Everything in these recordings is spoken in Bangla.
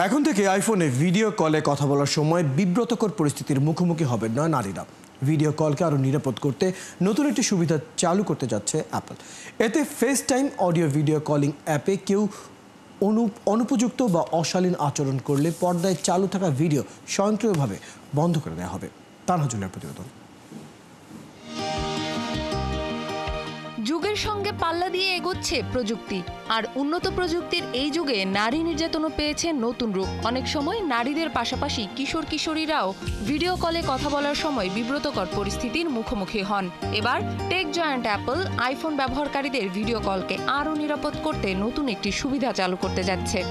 এখন থেকে আইফোনে ভিডিও কলে কথা বলার সময় বিব্রতকর পরিস্থিতির মুখোমুখি হবেন না নারীরা। ভিডিও কলকে আরও নিরাপদ করতে নতুন একটি সুবিধা চালু করতে যাচ্ছে অ্যাপল। এতে face time audio video calling অ্যাপে কেউ অনুপযুক্ত বা অশালীন আচরণ করলে পর্দায় চালু থাকা ভিডিও স্বয়ংক্রিয়ভাবে বন্ধ করে দেওয়া হবে। তানহাজুলের প্রতিবেদন। যুগের সঙ্গে পাল্লা দিয়ে এগোচ্ছে প্রযুক্তি, আর উন্নত প্রযুক্তির এই যুগে নারী নির্যাতনও পেয়েছে নতুন রূপ। অনেক সময় নারীদের পাশাপাশি কিশোর কিশোরীরাও ভিডিও কলে কথা বলার সময় বিব্রতকর পরিস্থিতির মুখোমুখি হন। এবার টেক জায়ান্ট অ্যাপল আইফোন ব্যবহারকারীদের ভিডিও কলকে আরও নিরাপদ করতে নতুন একটি সুবিধা চালু করতে যাচ্ছে।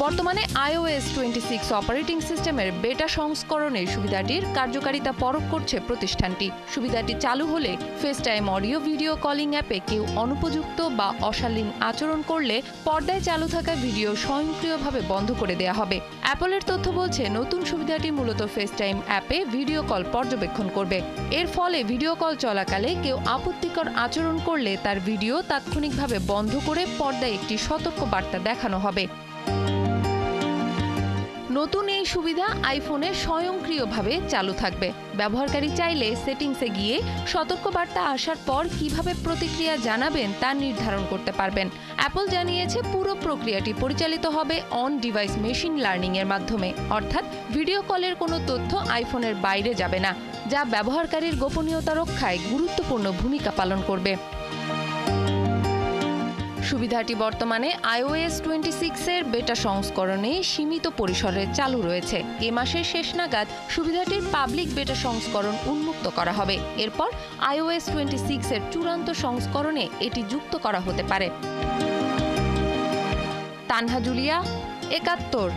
বর্তমানে iOS 26 অপারেটিং সিস্টেমের বেটা সংস্করণের সুবিধাটির কার্যকারিতা পরখ করছে প্রতিষ্ঠানটি। সুবিধাটি চালু হলে face time audio video calling অ্যাপে কেউ অনুপযুক্ত বা অশালীন আচরণ করলে পর্দায় চালু থাকা ভিডিও স্বয়ংক্রিয়ভাবে বন্ধ করে দেওয়া হবে। অ্যাপলের তথ্য বলছে, নতুন সুবিধাটি মূলত ফেস টাইম অ্যাপে ভিডিও কল পর্যবেক্ষণ করবে। এর ফলে ভিডিও কল চলাকালে কেউ আপত্তিকর আচরণ করলে তার ভিডিও তাৎক্ষণিকভাবে বন্ধ করে পর্দায় একটি সতর্ক বার্তা দেখানো হবে। নতুন এই সুবিধা আইফোনে স্বয়ংক্রিয়ভাবে চালু থাকবে। ব্যবহারকারী চাইলে সেটিংসে গিয়ে সতর্কবার্তা আসার পর কিভাবে প্রতিক্রিয়া জানাবেন তা নির্ধারণ করতে পারবেন। অ্যাপল জানিয়েছে, পুরো প্রক্রিয়াটি পরিচালিত হবে অন ডিভাইস মেশিন লার্নিং এর মাধ্যমে, অর্থাৎ ভিডিও কলের কোনো তথ্য আইফোনের বাইরে যাবে না, যা ব্যবহারকারীর গোপনীয়তা রক্ষায় গুরুত্বপূর্ণ ভূমিকা পালন করবে। সুবিধাটি বর্তমানে iOS 26 এর বেটা সংস্করণে সীমিত পরিসরে চালু রয়েছে। এ মাসের শেষ নাগাদ সুবিধাটির পাবলিক বেটা সংস্করণ উন্মুক্ত করা হবে। এরপর iOS 26 এর চূড়ান্ত সংস্করণে এটি যুক্ত করা হতে পারে। তানহা জুলিয়া, ৭১।